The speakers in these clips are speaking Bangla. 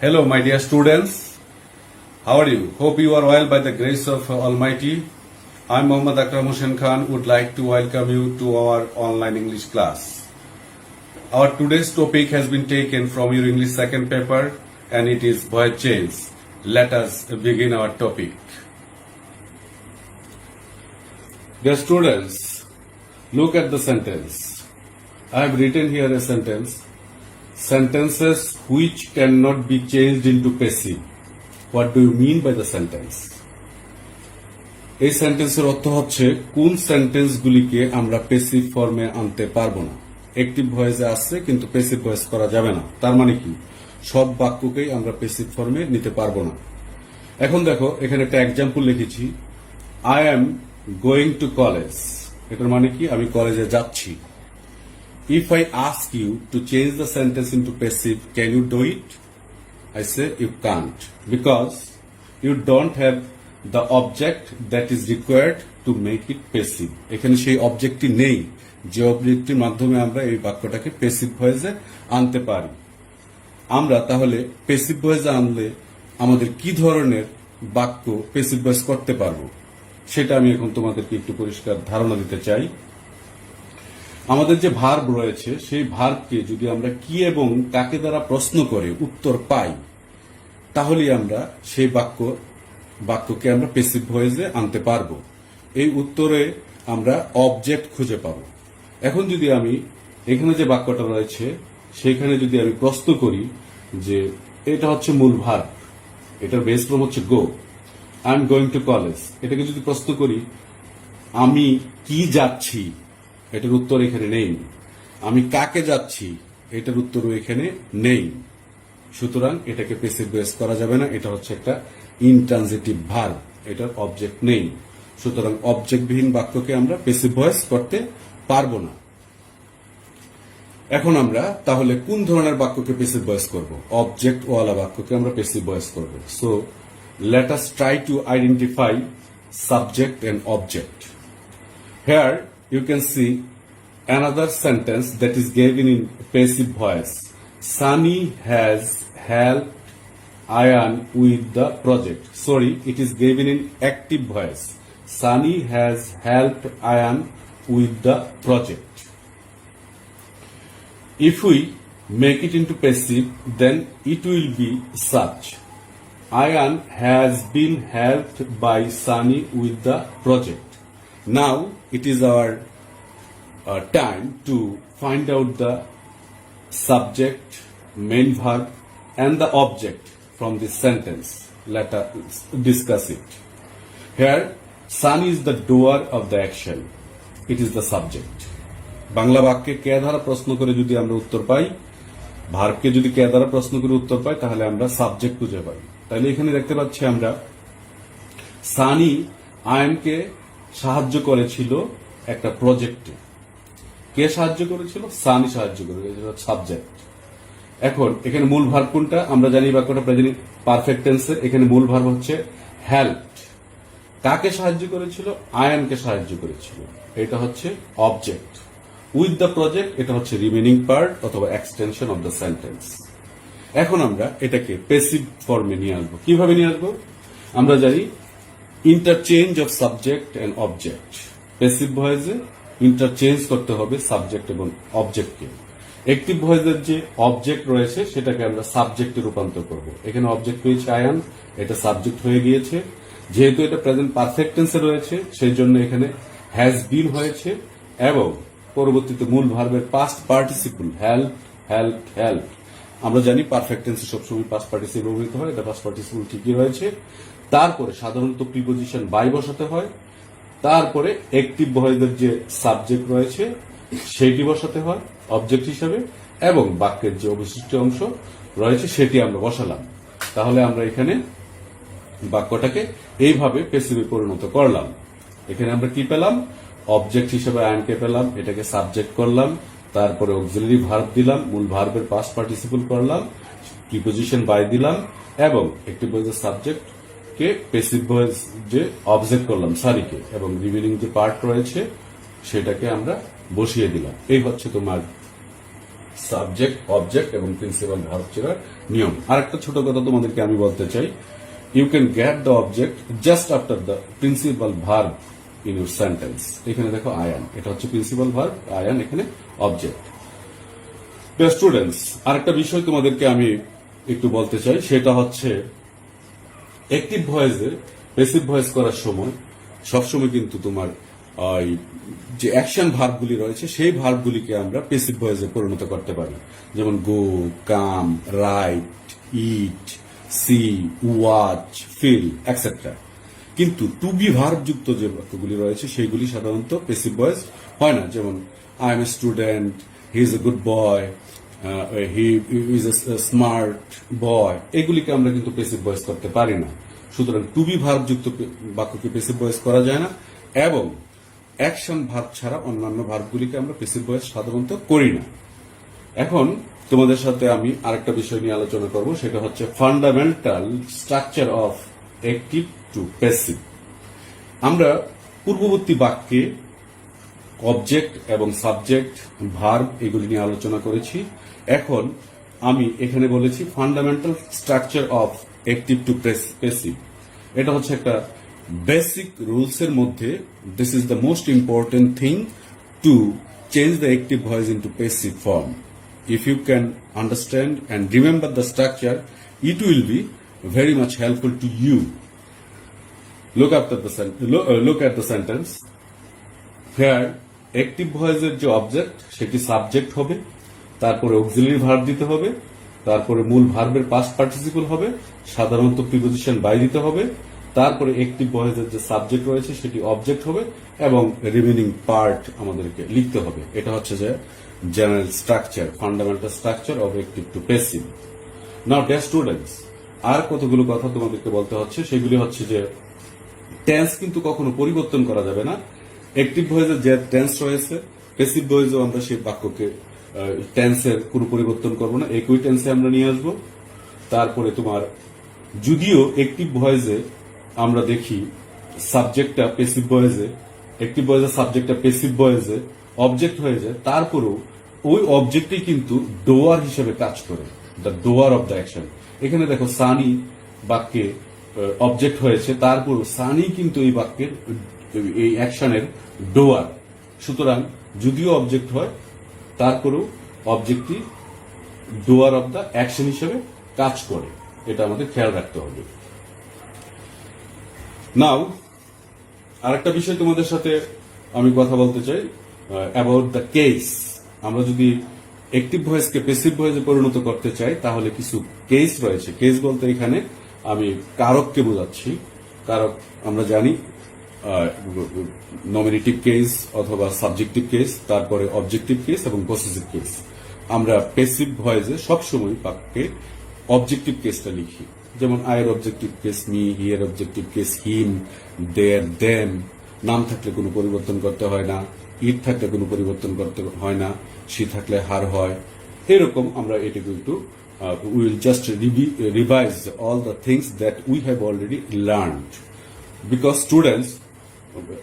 Hello, my dear students. How are you? Hope you are well by the grace of Almighty. I am Mohammad Akram Hussain Khan. Would like to welcome you to our online English class. Our today's topic has been taken from your English second paper, and it is voice change. Let us begin our topic. Dear students, look at the sentence. I have written here a sentence. Sentences which cannot be changed into passive. What do you mean by the sentence? এই সেন্টেন্সের অর্থ হচ্ছে কোন সেন্টেন্সগুলিকে আমরা প্যাসিভ ফর্মে আনতে পারবো না। অ্যাক্টিভ ভয়েসে আসছে কিন্তু প্যাসিভ ভয়েস করা যাবে না। তার মানে কি সব বাক্যকেই আমরা প্যাসিভ ফর্মে নিতে পারবো না। এখন দেখো এখানে একটা এক্সাম্পল লিখেছি, I am going to college. এটার মানে কি আমি কলেজে যাচ্ছি। If I ask you to change the sentence into passive, can you do it? I say you can't because you don't have the object that is required to make it passive. এখানে সেই অবজেক্টটি নেই যে অবজেক্টটির মাধ্যমে আমরা এই বাক্যটাকে প্যাসিভ ভয়েসে আনতে পারি। আমরা তাহলে প্যাসিভ ভয়েসে আনলে আমাদের কি ধরনের বাক্য প্যাসিভ ভয়েস করতে পারবো সেটা আমি এখন তোমাদেরকে একটু পরিষ্কার ধারণা দিতে চাই। আমাদের যে ভার্ব রয়েছে সেই ভার্বকে যদি আমরা কি এবং কাকে দ্বারা প্রশ্ন করে উত্তর পাই তাহলে আমরা সেই বাক্যকে আমরা প্যাসিভ ভয়েসে আনতে পারবো। এই উত্তরে আমরা অবজেক্ট খুঁজে পাবো। এখন যদি আমি এখানে যে বাক্যটা রয়েছে সেখানে যদি আমি প্রশ্ন করি যে এটা হচ্ছে মূল ভার্ব, এটার বেস ফর্ম হচ্ছে go, I am going to college, এটাকে যদি প্রশ্ন করি আমি কি যাচ্ছি, এটার উত্তর এখানে নেই। আমি কাকে যাচ্ছি, এটার উত্তরও এখানে নেই। সুতরাং এটাকে প্যাসিভ ভয়েস করা যাবে না। এটা হচ্ছে একটা ইনট্রানজিটিভ ভার্ব, এটার অবজেক্ট নেই। সুতরাং অবজেক্টবিহীন বাক্যকে আমরা প্যাসিভ ভয়েস করতে পারবো না। এখন আমরা তাহলে কোন ধরনের বাক্যকে প্যাসিভ ভয়েস করব? অবজেক্ট ওয়ালা বাক্যকে আমরা প্যাসিভ ভয়েস করব। So let us try to identify subject and object. Here you can see another sentence that is given in passive voice. Sunny has helped Ayan with the project. Sorry, it is given in active voice. Sunny has helped Ayan with the project. If we make it into passive, then it will be such. Ayan has been helped by Sunny with the project. Now it is our time to find out the subject, main verb and the object from this sentence. Let us discuss it. Here, Sun is the doer of the action. It is the subject. Bangla বাক্যে কে দ্বারা প্রশ্ন করে যদি আমরা উত্তর পাই, ভার্বকে যদি কে দ্বারা প্রশ্ন করে উত্তর পাই তাহলে আমরা সাবজেক্ট খুঁজে পাই। তাহলে এখানে দেখতে পাচ্ছি আমরা সানি আয়নকে সাহায্য করেছিল একটা প্রজেক্টে। কে সাহায্য করেছিল? সানি সাহায্য করেছিল, সাবজেক্ট। এখন এখানে মূল ভার্ব কোনটা? আমরা জানি বাক্যটা প্রেজেন্ট পারফেক্ট টেন্সের। এখানে মূল ভার্ব হচ্ছে হেল্পড। কাকে সাহায্য করেছিল? আয়নকে সাহায্য করেছিল। এটা হচ্ছে অবজেক্ট। উইথ দ্য প্রজেক্ট এটা হচ্ছে রিমেনিং পার্ট অথবা এক্সটেনশন অফ দ্য সেন্টেন্স। এখন আমরা এটাকে প্যাসিভ ফর্মে নিয়ে আসবো। কিভাবে নিয়ে আসবো? আমরা জানি interchange of subject and object. Passive ভয়েসে ইন্টারচেঞ্জ করতে হবে সাবজেক্ট এবং অবজেক্টকে। অ্যাক্টিভ ভয়েসের যে অবজেক্ট রয়েছে সেটাকে আমরা সাবজেক্টে রূপান্তর করব। এখানে অবজেক্ট পেয়েছে আয়ান, এটা সাবজেক্ট হয়ে গিয়েছে। যেহেতু এটা প্রেজেন্ট পারফেক্ট টেন্সে রয়েছে সেই জন্য এখানে হ্যাজ বিন হয়েছে এবং পরবর্তীতে মূল ভার্বের past participle help help help. আমরা জানি পারফেক্ট টেন্সে সবসময় পাস্ট পার্টিসিপল ব্যবহৃত হয়, এটা পাস্ট পার্টিসিপল ঠিকই রয়েছে। তারপরে সাধারণত প্রিপোজিশন বাই বসাতে হয়। তারপরে অ্যাক্টিভ ভয়েসের যে সাবজেক্ট রয়েছে সেটি বসাতে হয় অবজেক্ট হিসাবে এবং বাক্যের যে অবশিষ্ট অংশ রয়েছে সেটি আমরা বসালাম। তাহলে আমরা এখানে বাক্যটাকে এইভাবে প্যাসিভে পরিণত করলাম। এখানে আমরা কি পেলাম? অবজেক্ট হিসেবে আয়নকে পেলাম, এটাকে সাবজেক্ট করলাম, তারপরে অক্সিলারি ভার্ব দিলাম, মূল ভার্বের পাস্ট পার্টিসিপল করলাম, প্রিপোজিশন বাই দিলাম এবং অ্যাক্টিভ ভয়েসের সাবজেক্ট কে প্যাসিভ ভয়েস যে অবজেক্ট করলাম সারিকে এবং রিমেনিং যে পার্ট রয়েছে সেটাকে আমরা বসিয়ে দিলাম। এই হচ্ছে তোমার সাবজেক্ট, অবজেক্ট এবং প্রিন্সিপাল ভার্ব চেনার নিয়ম। আরেকটা ছোট কথা তোমাদেরকে আমি বলতে চাই, you can get the object just after the principal verb in your sentence. এখানে দেখো আই অ্যাম, এটা হচ্ছে প্রিন্সিপাল ভার্ব, আই অ্যাম এখানে অবজেক্ট। ডিয়ার স্টুডেন্টস, আরেকটা বিষয় তোমাদেরকে আমি একটু বলতে চাই, সেটা হচ্ছে অ্যাক্টিভ ভয়েসে প্যাসিভ ভয়েস করার সময় সবসময় কিন্তু তোমার যে অ্যাকশন ভার্বগুলি রয়েছে সেই ভার্বগুলিকে আমরা প্যাসিভ ভয়েসে পরিণত করতে পারি, যেমন গো, কাম, রাইট, ইট, সি, ওয়াচ, ফিল এটসেট্রা। কিন্তু টু বি ভার্ব যুক্ত যে বাক্যগুলি রয়েছে সেইগুলি সাধারণত প্যাসিভ ভয়েস হয় না, যেমন I M a student, he is a good boy, he is a smart boy, এগুলিকে আমরা কিন্তু প্যাসিভ ভয়েস করতে পারি না। সুতরাং টু বি ভার্ব যুক্ত বাক্যকে প্যাসিভ ভয়েস করা যায় না, এবং অ্যাকশন ভার্ব ছাড়া অন্যান্য ভার্বগুলিকে আমরা প্যাসিভ ভয়েস সাধারণত করি না। এখন তোমাদের সাথে আমি আরেকটা বিষয় নিয়ে আলোচনা করব, সেটা হচ্ছে fundamental structure of active to passive. আমরা পূর্ববর্তী বাক্যে অবজেক্ট এবং সাবজেক্ট, ভার্ব এগুলি নিয়ে আলোচনা করেছি। এখন আমি এখানে বলেছি fundamental structure of active to passive. এটা হচ্ছে একটা বেসিক রুলস এর মধ্যে this is the most important thing to change the active voice into passive form. If you can understand and remember the structure, it will be very much helpful to you. Look at the sentence. Here, active voice এর যে অবজেক্ট সেটি সাবজেক্ট হবে, তারপরে অক্সিলারি ভার্ব দিতে হবে, তারপরে মূল ভার্বের পাস্ট পার্টিসিপল হবে, সাধারণত প্রিপোজিশন বাই দিতে হবে, তারপরে অ্যাক্টিভ ভয়েসের যে সাবজেক্ট রয়েছে সেটি অবজেক্ট হবে, এবং রিমেনিং পার্ট আমাদেরকে লিখতে হবে। এটা হচ্ছে যে general structure, fundamental structure of active to passive. Now dear students, আর কতগুলো কথা তোমাদেরকে বলতে হচ্ছে, সেগুলি হচ্ছে যে টেন্স কিন্তু কখনো পরিবর্তন করা যাবে না। অ্যাক্টিভ ভয়েসের যে টেন্স রয়েছে, প্যাসিভ ভয়েসেও আমরা সেই বাক্যকে টেন্সের কোনো পরিবর্তন করব না, একই টেন্সে আমরা নিয়ে আসব। তারপরে তোমার যদিও অ্যাক্টিভ ভয়েসে আমরা দেখি সাবজেক্টটা প্যাসিভ ভয়েসে, অ্যাক্টিভ ভয়েসের সাবজেক্টটা প্যাসিভ ভয়েসে অবজেক্ট হয়ে যায়, তারপরেও ওই অবজেক্টই কিন্তু ডোয়ার হিসেবে কাজ করে, দ্য ডোয়ার অফ দ্য অ্যাকশন। এখানে দেখো সানি বাক্যে অবজেক্ট হয়েছে, তারপরও সানি কিন্তু এই বাক্যের এই অ্যাকশনের ডোয়ার। সুতরাং যদিও অবজেক্ট হয় তারপরেও অবজেক্টটি ডোয়ার অফ দ্য অ্যাকশন হিসেবে কাজ করে, এটা আমাদের খেয়াল রাখতে হবে। নাও আরেকটা বিষয় তোমাদের সাথে আমি কথা বলতে চাই অ্যাবাউট দ্য কেস। আমরা যদি অ্যাক্টিভ ভয়েসকে প্যাসিভ ভয়েসে পরিণত করতে চাই তাহলে কিছু কেস রয়েছে। কেস বলতে এখানে আমি কারককে বোঝাচ্ছি। কারক আমরা জানি নমিনেটিভ কেস অথবা সাবজেক্টিভ কেস, তারপরে অবজেক্টিভ কেস এবং পসেসিভ কেস। আমরা প্যাসিভ ভয়েসে সবসময় বাক্যে অবজেক্টিভ কেসটা লিখি, যেমন আয়ের অবজেক্টিভ কেস মি, হি এর অবজেক্টিভ কেস হিম, দেয়ার, দেম। নাম থাকলে কোনো পরিবর্তন করতে হয় না, ইট থাকলে কোনো পরিবর্তন করতে হয় না, সি থাকলে হার হয়। এরকম আমরা এটুকু একটু we will just revise all the things that we have already learned, because students,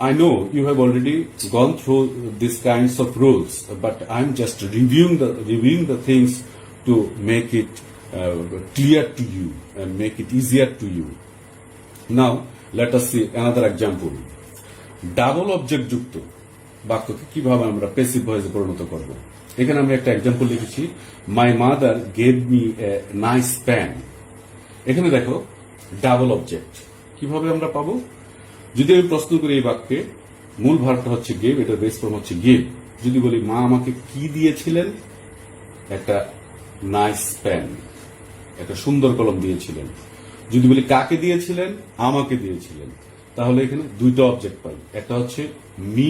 I know you have already gone through these kinds of rules, but I'm just reviewing the things to make it clear to you and make it easier to you. Now let us see another example. Double object যুক্ত বাক্যকে কিভাবে আমরা প্যাসিভ ভয়েসে পরিণত করব। এখানে আমি একটা এক্সাম্পল লিখেছি, my mother gave me a nice pen. এখানে দেখো ডাবল অবজেক্ট কিভাবে আমরা পাবো। যদি আমি প্রশ্ন করি এই বাক্যে, মূল ভার্বটা হচ্ছে গেভ, এটার বেস ফর্ম হচ্ছে গেভ। যদি বলি মা আমাকে কি দিয়েছিলেন, একটা নাইস পেন, একটা সুন্দর কলম দিয়েছিলেন। যদি বলি কাকে দিয়েছিলেন, আমাকে দিয়েছিলেন, তাহলে এখানে দুইটা অবজেক্ট পাই, একটা হচ্ছে মি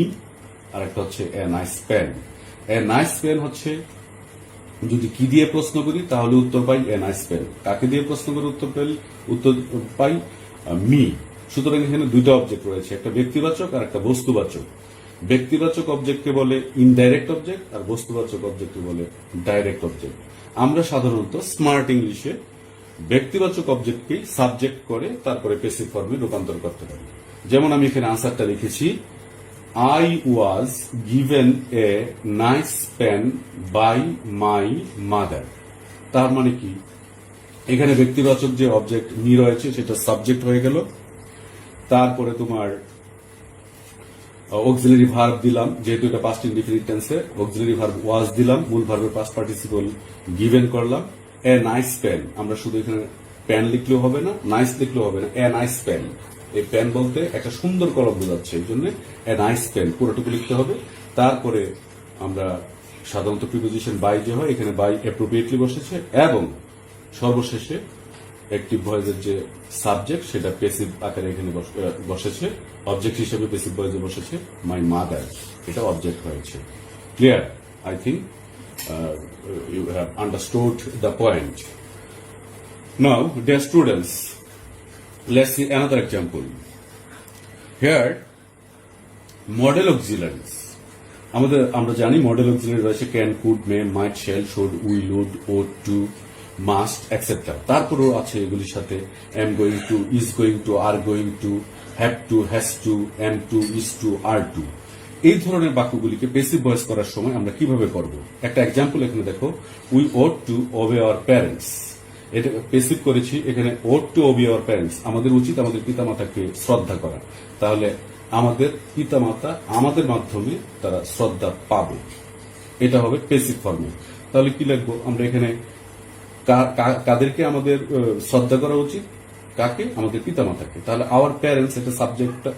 আর একটা হচ্ছে a nice pen. A nice pen হচ্ছে যদি কি দিয়ে প্রশ্ন করি তাহলে উত্তর পাই এ নাইস পেন, কাকে দিয়ে প্রশ্ন করে উত্তর পাই মি। সুতরাং এখানে দুইটা অবজেক্ট রয়েছে, একটা ব্যক্তিবাচক আর একটা বস্তুবাচক। ব্যক্তিবাচক অবজেক্টকে বলে ইনডাইরেক্ট অবজেক্ট আর বস্তুবাচক অবজেক্টকে বলে ডাইরেক্ট অবজেক্ট। আমরা সাধারণত স্মার্ট ইংলিশে ব্যক্তিবাচক অবজেক্টকেই সাবজেক্ট করে তারপরে প্যাসিভ ফর্মে রূপান্তর করতে পারি। যেমন আমি এখানে আনসারটা লিখেছি, I was given a nice pen by my mother. তার মানে কি, এখানে ব্যক্তিবাচক যে অবজেক্ট মি রয়েছে সেটা সাবজেক্ট হয়ে গেল। তারপরে তোমার অক্সিলারি ভার্ব দিলাম, যেহেতু এটা পাস্ট ইনডিফিনিট টেন্সে অক্সিলারি ভার্ব ওয়াজ দিলাম, মূল ভার্বের পাস্ট পার্টিসিপল গিভেন করলাম। এ নাইস পেন, আমরা শুধু এখানে পেন লিখলেও হবে না, নাইস লিখলেও হবে না, এ নাইস পেন। এই পেন বলতে একটা সুন্দর কলম বোঝাচ্ছে, এই জন্য এ নাইস পেন পুরোটুকু লিখতে হবে। তারপরে আমরা সাধারণত প্রিপোজিশন বাই যে হয়, এখানে বাই অ্যাপ্রোপ্রিয়েটলি বসেছে, এবং সর্বশেষে অ্যাক্টিভ ভয়েসের যে সাবজেক্ট সেটা পেসিভ আকারে এখানে বসেছে, অবজেক্ট হিসেবে পেসিভ ভয়েসে বসেছে মাই মাদার, এটা অবজেক্ট হয়েছে। Clear? I think you have understood the point. Now, dear students, let's see another example. Here, model auxiliaries. আমরা জানি মডেল অক্সিলারি রয়েছে can, could, may, might, shall, should, will, would, ought, to, must, etcetera. তারপরেও আছে এগুলির সাথে am going to, is going to, are going to, have to, has to, am to, is to, are to. এই ধরনের বাক্যগুলিকে পেসিভ ভয়েস করার সময় আমরা কিভাবে করব? একটা এক্সাম্পল এখানে দেখো, we ought to obey our parents. এটা পেসিভ করেছি, এখানে ought to obey our parents, আমাদের উচিত আমাদের পিতামাতাকে শ্রদ্ধা করা। তাহলে আমাদের পিতামাতা আমাদের মাধ্যমে তারা শ্রদ্ধা পাবে, এটা হবে পেসিভ ফর্মে। তাহলে কি লিখবো আমরা এখানে? কাদেরকে আমাদের শ্রদ্ধা করা উচিত? কাকে? আমাদের পিতামাতাকে। তাহলে আওয়ার প্যারেন্টস, এটা সাবজেক্টটা,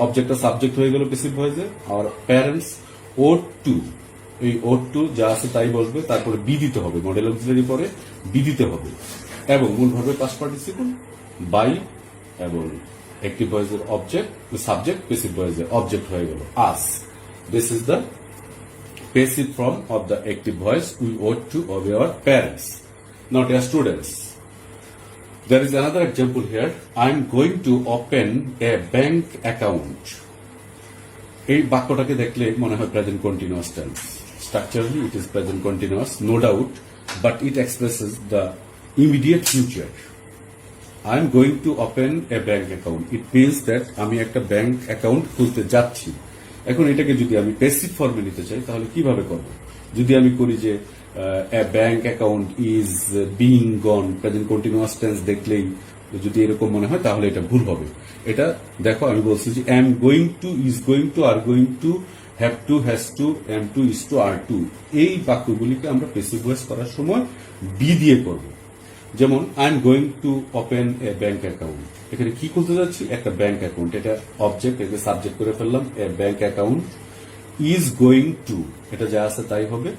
অবজেক্টটা সাবজেক্ট হয়ে গেল পেসিভ ভয়েসে। আওয়ার প্যারেন্টস ওড টু, এই ওড টু যা আছে তাই বসবে, তারপরে বি দিতে হবে, মডেল অক্সিলারি পরে বি দিতে হবে, এবং মূল ভার্বের পাস্ট পার্টিসিপল বাই, এবং অ্যাক্টিভ ভয়েসের অবজেক্ট সাবজেক্ট, পেসিভ ভয়েসের অবজেক্ট হয়ে গেল us. This is the passive form of the active voice, we ought to obey our parents. Now, dear students, there is another example here. I am going to open a bank account. এই বাক্যটাকে দেখলে মনে হয় present continuous tense. Structurally, it is present continuous, no doubt, but it expresses the immediate future. I am going to open a bank account. It means that আমি একটা ব্যাংক অ্যাকাউন্ট খুলতে যাচ্ছি। এখন এটাকে যদি আমি পেসিভ ফর্মে নিতে চাই তাহলে কিভাবে করব? যদি আমি করি যে a bank account is being gone, present continuous tense দেখলেই যদি এরকম মনে হয় তাহলে এটা ভুল হবে। এটা দেখো, আমি বলছি যে am going to, is going to, are going to, have to, has to, am to, is to, are to, এই বাক্যগুলিকে আমরা পেসিভ ভয়েস করার সময় বি দিয়ে করব। যেমন I am going to open a bank account, এখানে কি করতে যাচ্ছি? একটা ব্যাংক অ্যাকাউন্ট, এটা অবজেক্ট, এটাকে সাবজেক্ট করে ফেললাম, a bank account. Is going to, এটা যা আছে তাই হবে,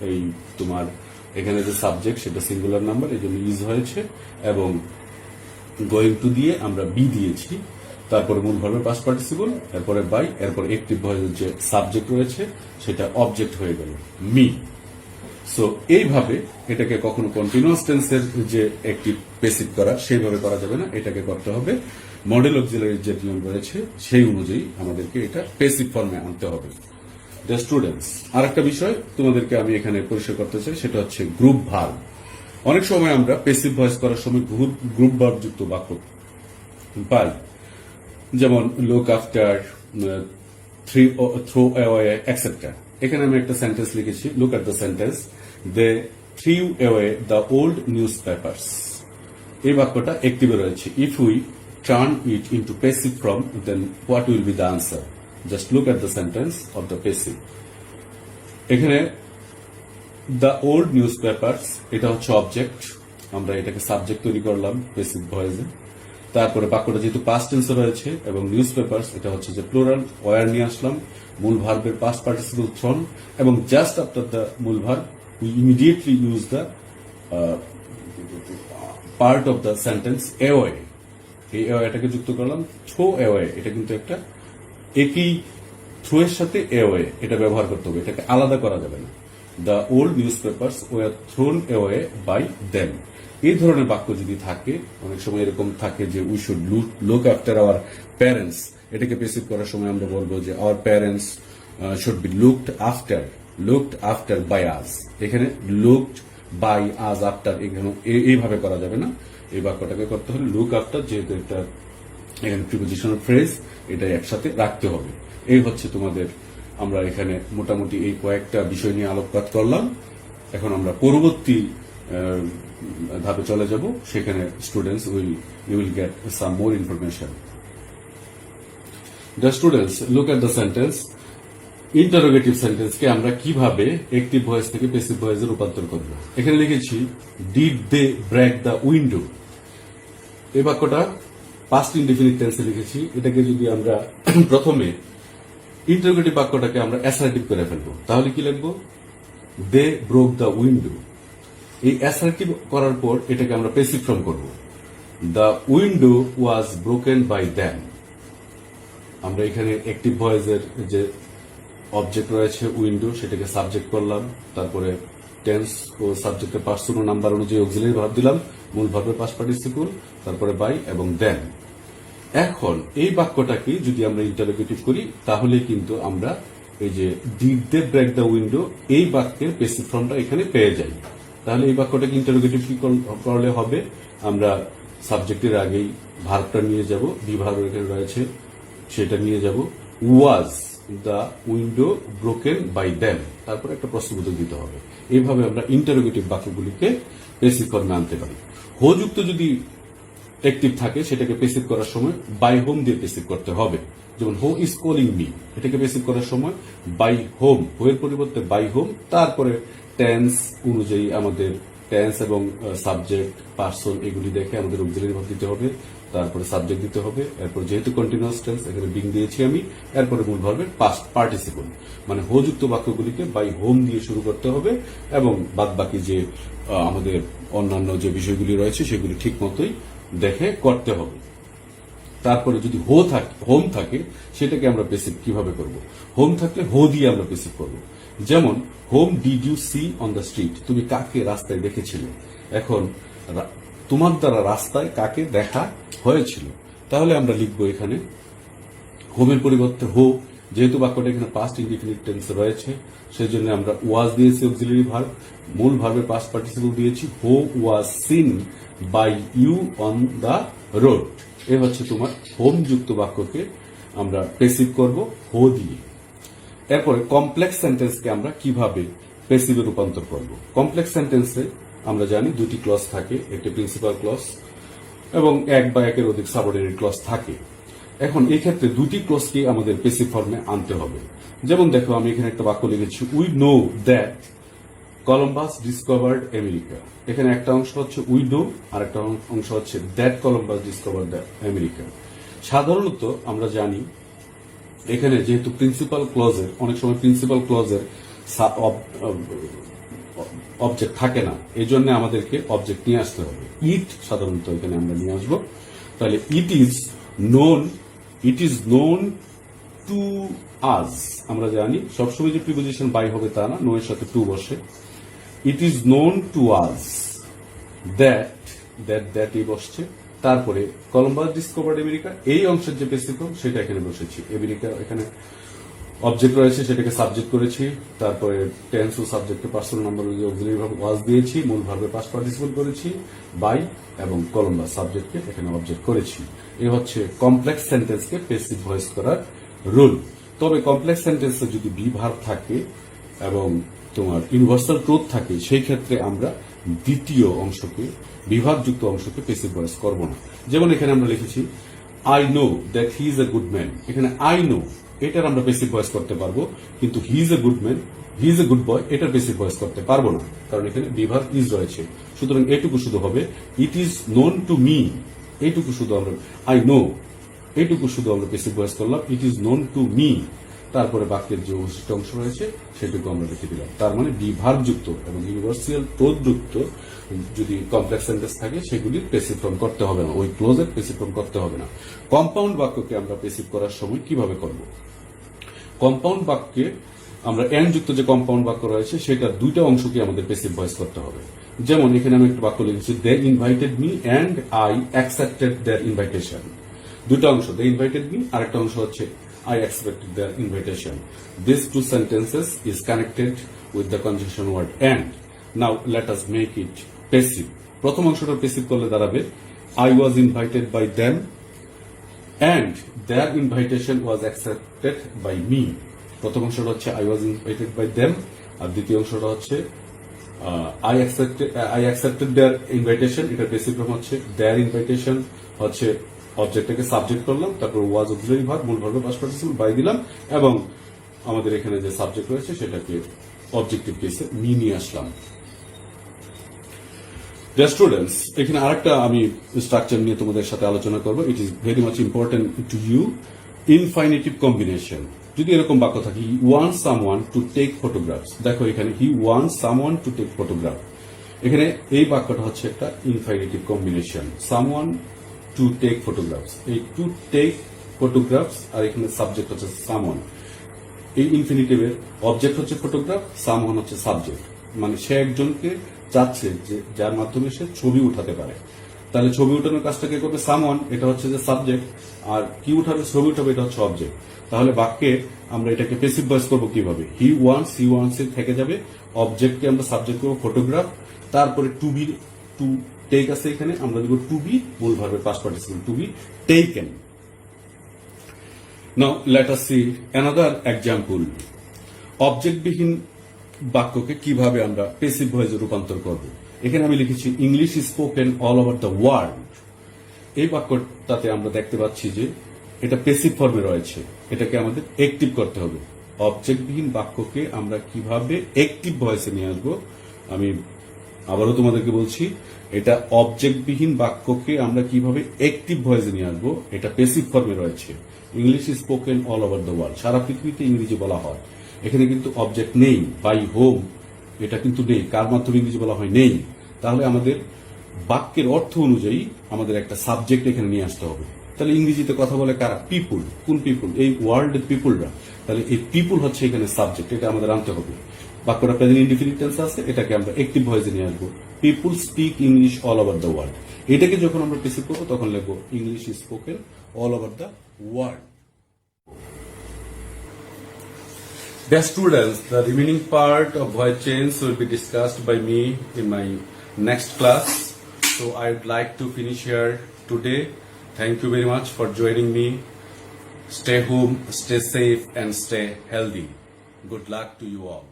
এই তোমার এখানে যে সাবজেক্ট সেটা সিঙ্গুলার নাম্বার, এই জন্য ইজ হয়েছে, এবং গোয়িং টু দিয়ে আমরা বি দিয়েছি, তারপরে মূল ভার্বের পাস্ট পার্টিসিপল, এরপরে বাই, এরপরে অ্যাক্টিভ ভয়েসের যে সাবজেক্ট রয়েছে সেটা অবজেক্ট হয়ে গেল মি। সো এইভাবে এটাকে কখনো কন্টিনিউয়াস টেন্সের যে একটি পেসিভ করা সেইভাবে করা যাবে না, এটাকে করতে হবে মডেল অক্সিলারির যে নিয়ম রয়েছে সেই অনুযায়ী আমাদেরকে এটা পেসিভ ফর্মে আনতে হবে। ডিয়ার স্টুডেন্টস, আর একটা বিষয় তোমাদেরকে আমি এখানে পরিষ্কার করতে চাই, সেটা হচ্ছে গ্রুপ ভার্ব। অনেক সময় আমরা পেসিভ ভয়েস করার সময় গ্রুপ ভার্ব যুক্ত বাক্য পাই, যেমন look after, throw away, etcetera. এখানে আমি একটা সেন্টেন্স লিখেছি, look at the sentence, they threw away the old newspapers. এই বাক্যটা অ্যাক্টিভে রয়েছে। If we turn it into passive form, then what will be the answer? Just look at the sentence of the passive. এখানে the old newspapers, এটা হচ্ছে অবজেক্ট, আমরা এটাকে সাবজেক্ট তৈরি করলাম পেসিভ ভয়েসে। তারপরে বাক্যটা যেহেতু পাস্ট টেন্সে রয়েছে এবং নিউজ পেপার্স এটা হচ্ছে যে প্লুরাল, ওয়ার নিয়ে আসলাম, মূল ভার্বের পাস্ট পার্টিসিপল থ্রোন, এবং জাস্ট আফটার দ্য মূল verb we immediately use the part of the sentence away. এই অ্যাওয়েটাকে যুক্ত করলাম। থ্রো অ্যাওয়ে, এটা কিন্তু একটা একই থ্রো এর সাথে অ্যাওয়ে, এটা ব্যবহার করতে হবে, এটাকে আলাদা করা যাবে না। The old newspapers were thrown away by them. এই ধরনের বাক্য যদি থাকে, অনেক সময় এরকম থাকে যে we should look after our parents, এটাকে পেসিভ করার সময় আমরা বলবো যে our parents should be looked after by us. এখানে লুকড বাই আজ আফটার, এখানে এইভাবে করা যাবে না। এই বাক্যটাকে করতে হলে লুক আফটার, যেহেতু এটা এখানে প্রিপোজিশনাল ফ্রেজ, এটা একসাথে রাখতে হবে। এই হচ্ছে তোমাদের, আমরা এখানে মোটামুটি এই কয়েকটা বিষয় নিয়ে আলোকপাত করলাম। এখন আমরা পরবর্তী ধাপে চলে যাব, সেখানে students you will get some more information. The students look at the sentence. Interrogative সেন্টেন্সকে আমরা কিভাবে অ্যাক্টিভ ভয়েস থেকে প্যাসিভ ভয়েসে রূপান্তর করব। এখানে লিখেছি did they break the window. এই বাক্যটা পাস্ট ইনডিফিনিট টেন্সে লিখেছি। এটাকে যদি আমরা প্রথমে ইন্টারোগেটিভ বাক্যটাকে আমরা অ্যাসার্টিভ করে ফেলবো, তাহলে কি লিখবো? They broke the window. এই অ্যাসার্টিভ করার পর এটাকে আমরা প্যাসিভ ফর্ম করব। The window was broken by them. আমরা এখানে অ্যাক্টিভ ভয়েসের যে অবজেক্ট রয়েছে উইন্ডো, সেটাকে সাবজেক্ট করলাম, তারপরে টেন্স ও সাবজেক্টের পার্সন ও নাম্বার অনুযায়ী অক্সিলারি ভার্ব দিলাম, মূল ভার্বের পাস্ট পার্টিসিপল, তারপরে বাই এবং দেন। এখন এই বাক্যটাকে যদি আমরা ইন্টারোগেটিভ করি, তাহলে কিন্তু আমরা এই যে did they break the window এই বাক্যের প্যাসিভ ফর্মটা এখানে পেয়ে যাই। তাহলে এই বাক্যটাকে ইন্টারোগেটিভ কি করলে হবে? আমরা সাবজেক্টের আগেই ভার্বটা নিয়ে যাব, বি ভার্ব এখানে রয়েছে, সেটা নিয়ে যাব। Was the window broken by them, তারপর একটা প্রশ্নবোধক দিতে হবে। এইভাবে আমরা ইন্টারোগেটিভ বাক্যগুলিকে প্যাসিভ ফর্মে আনতে পারি। হো যুক্ত যদি অ্যাক্টিভ থাকে, সেটাকে প্যাসিভ করার সময় বাই হোম দিয়ে প্যাসিভ করতে হবে। যেমন হো ইজ কলিং মি, এটাকে প্যাসিভ করার সময় বাই হোম, হো এর পরিবর্তে বাই হোম, তারপরে টেন্স অনুযায়ী আমাদের টেন্স এবং সাবজেক্ট পার্সন এগুলি দেখে আমাদের অক্সিলারি ভার্ব দিতে হবে, তারপরে সাবজেক্ট দিতে হবে, এরপর যেহেতু কন্টিনিউয়াস টেন্স এখানে বিং দিয়েছি আমি, এরপরে মূল ভার্বের পাস্ট পার্টিসিপল। মানে হো যুক্ত বাক্যগুলিকে বাই হোম দিয়ে শুরু করতে হবে এবং বাদ বাকি যে আমাদের অন্যান্য যে বিষয়গুলি রয়েছে সেগুলি ঠিক মতোই দেখে করতে হবে। তারপরে যদি হোম থাকে, সেটাকে আমরা প্যাসিভ কিভাবে করব? হোম থাকলে হো দিয়ে আমরা প্যাসিভ করব। যেমন whom did you see on the street, তুমি কাকে রাস্তায় দেখেছিলে। এখন তোমার দ্বারা রাস্তায় কাকে দেখা হয়েছিল, তাহলে আমরা লিখবো এখানে হোমের পরিবর্তে হো। যেহেতু বাক্যটা এখানে পাস্ট ইনডিফিনিট টেন্সে রয়েছে, সেই জন্য আমরা ওয়াজ দিয়েছি অক্সিলারি ভার্ব, মূল ভার্বের পাস্ট পার্টিসিপল দিয়েছি। Who was seen by you on the road. এ হচ্ছে তোমার হোম যুক্ত বাক্যকে আমরা প্যাসিভ করব হো দিয়ে। এরপরে কমপ্লেক্স সেন্টেন্সকে আমরা কিভাবে প্যাসিভে রূপান্তর করব। কমপ্লেক্স সেন্টেন্সে আমরা জানি দুটি ক্লজ থাকে, একটি প্রিন্সিপাল ক্লজ এবং এক বা একের অধিক সাবঅর্ডিনেট ক্লজ থাকে। এখন এই ক্ষেত্রে দুটি ক্লজকে আমাদের প্যাসিভ ফর্মে আনতে হবে। যেমন দেখো, আমি এখানে একটা বাক্য লিখেছি, we know that Columbus discovered America. এখানে একটা অংশ হচ্ছে উই নো, আর একটা অংশ হচ্ছে দ্যাট কলম্বাস ডিসকভার্ড আমেরিকা। সাধারণত আমরা জানি এখানে যেহেতু প্রিন্সিপাল ক্লজের, অনেক সময় প্রিন্সিপাল ক্লজের অবজেক্ট থাকে না, এই জন্য আমাদেরকে অবজেক্ট নিয়ে আসতে হবে। ইট সাধারণত এখানে আমরা নিয়ে আসবো। তাহলে ইট ইজ নোন টু আজ। আমরা জানি সবসময় যে প্রিপোজিশন বাই হবে তা না, নো এর সাথে টু বসে। ইট ইজ নোন টু আজ দ্যাট এই বসছে। তারপরে কলম্বাস ডিসকভার্ড আমেরিকা, এই অংশের যে প্যাসিভ ফর্ম সেটা এখানে বসেছি। আমেরিকা এখানে অবজেক্ট রয়েছে, সেটাকে সাবজেক্ট করেছি। তারপরে টেন্স ও সাবজেক্টের পার্সন নাম্বার অনুযায়ী অক্সিলারি ভার্ব ওয়াজ দিয়েছি, মূল ভার্বের পাস্ট পার্টিসিপল করেছি বাই, এবং কলম্বাস সাবজেক্টকে এখানে অবজেক্ট করেছি। এই হচ্ছে কমপ্লেক্স সেন্টেন্সকে প্যাসিভ ভয়েস করার রুল। তবে কমপ্লেক্স সেন্টেন্সে যদি বি ভার্ব থাকে এবং তোমার ইউনিভার্সাল ট্রুথ থাকে, সেই ক্ষেত্রে আমরা দ্বিতীয় অংশকে, বিভাগযুক্ত অংশকে প্যাসিভ ভয়েস করব না। যেমন এখানে আমরা লিখেছি I know that he is a good man. এখানে আই নো এটার আমরা প্যাসিভ ভয়েস করতে পারবো, কিন্তু he is a good man, he is a good boy এটার প্যাসিভ ভয়েস করতে পারবো না, কারণ এখানে বিভাগ ইজ রয়েছে। সুতরাং এটুকু শুধু হবে it is known to me, এইটুকু শুধু আমরা আই নো, এইটুকু শুধু আমরা প্যাসিভ ভয়েস করলাম, it is known to me. তারপরে বাক্যের যে অবশিষ্ট অংশ রয়েছে সেটুকু আমরা লিখে দিলাম। তার মানে বিভাগযুক্ত এবং ইউনিভার্সাল ট্রুথযুক্ত যদি কমপ্লেক্স সেন্টেন্স থাকে, সেগুলি প্যাসিভ ফর্ম করতে হবে না, ওই ক্লোজের প্যাসিভ ফর্ম করতে হবে না। কম্পাউন্ড বাক্যকে আমরা প্যাসিভ করার সময় কিভাবে করব? কম্পাউন্ড বাক্যে আমরা এন যুক্ত যে কম্পাউন্ড বাক্য রয়েছে, সেটা দুইটা অংশকে আমাদের প্যাসিভ ভয়েস করতে হবে। যেমন এখানে আমি একটা বাক্য লিখেছি, they invited me and I accepted their invitation. দুটো অংশ, দে ইনভাইটেড মি, আর একটা অংশ হচ্ছে I accepted their invitation. These two sentences is connected with the conjunction word and. Now let us make it passive. প্রথম অংশটা প্যাসিভ করলে দাঁড়াবে I was invited by them and their invitation was accepted by me. প্রথম অংশটা হচ্ছে I was invited by them, আর দ্বিতীয় অংশটা হচ্ছে I accepted their invitation. এটা বেসিক ফর্ম হচ্ছে their invitation হচ্ছে অবজেক্টটাকে সাবজেক্ট করলাম, তারপর was অক্সিলারি ভার্ব, মূল ভার্বের পাস্ট পার্টিসিপল বাই দিলাম, এবং আমাদের এখানে যে সাবজেক্ট রয়েছে সেটাকে অবজেক্টিভ কেসে নিয়ে আসলাম। ডিয়ার স্টুডেন্টস, এখানে আরেকটা আমি স্ট্রাকচার নিয়ে তোমাদের সাথে আলোচনা করব। It is very much important to you. Infinitive combination. যদি এরকম বাক্য থাকে, he wants someone to take photographs, দেখো এখানে he wants someone to take photograph, এখানে এই বাক্যটা হচ্ছে একটা infinitive combination. Someone to take photographs, এই টু টেক ফটোগ্রাফস, আর এখানে সাবজেক্ট হচ্ছে সামওয়ান। এই ইনফিনিটিভের অবজেক্ট হচ্ছে ফটোগ্রাফ, সামওয়ান হচ্ছে সাবজেক্ট, মানে সে একজনকে চাচ্ছে যে যার মাধ্যমে সে ছবি উঠাতে পারে। তাহলে ছবি উঠানোর কাজটা কে করবে? সামওয়ান, এটা হচ্ছে যে সাবজেক্ট, আর কি উঠাবে? ছবি উঠাবে, এটা হচ্ছে অবজেক্ট। তাহলে বাক্যে আমরা এটাকে প্যাসিভ ভয়েস করবো কিভাবে? হি ওয়ান্টস এর থেকে যাবে, অবজেক্টকে আমরা সাবজেক্ট করবো ফটোগ্রাফ, তারপরে টু বি, টু টেক আছে এখানে, আমরা দিব টু বি, মূল ভার্বের past participle to be taken. Now let us see another example. অবজেক্টবিহীন বাক্যকে কিভাবে আমরা প্যাসিভ ভয়েসে রূপান্তর করব? এখানে আমি লিখেছি English is spoken all over the world. এই বাক্যটাতে আমরা দেখতে পাচ্ছি যে এটা প্যাসিভ ফর্মে রয়েছে, এটাকে আমাদের অ্যাক্টিভ করতে হবে। অবজেক্টবিহীন বাক্যকে আমরা কিভাবে অ্যাক্টিভ ভয়েসে নিয়ে আসবো, আমি আবারও তোমাদেরকে বলছি, এটা অবজেক্টবিহীন বাক্যকে আমরা কিভাবে অ্যাক্টিভ ভয়েসে নিয়ে আসবো, এটা প্যাসিভ ফর্মে রয়েছে। English is spoken all over the world, সারা পৃথিবীতে ইংরেজি বলা হয়। এখানে কিন্তু অবজেক্ট নেই, বাই হোম এটা কিন্তু নেই, কার মাধ্যমে ইংরেজি বলা হয় নেই। তাহলে আমাদের বাক্যের অর্থ অনুযায়ী আমাদের একটা সাবজেক্ট এখানে নিয়ে আসতে হবে। তাহলে ইংরেজিতে কথা বলে কারা? পিপুল। কোন পিপুল? এই ওয়ার্ল্ডের পিপুলরা। তাহলে এই পিপুল হচ্ছে এখানে সাবজেক্ট, এটা আমাদের আনতে হবে। বাক্যটা প্রেজেন্ট ইনডিফিনিট টেন্স আছে, এটাকে আমরা অ্যাক্টিভ ভয়েসে নিয়ে আসবো। People speak English all over the world. এটাকে যখন আমরা প্যাসিভ করবো তখন লিখবো English is spoken all over the world. Dear students, the remaining part of voice change will be discussed by me in my next class. So I would like to finish here today. Thank you very much for joining me. Stay home, stay safe, and stay healthy. Good luck to you all.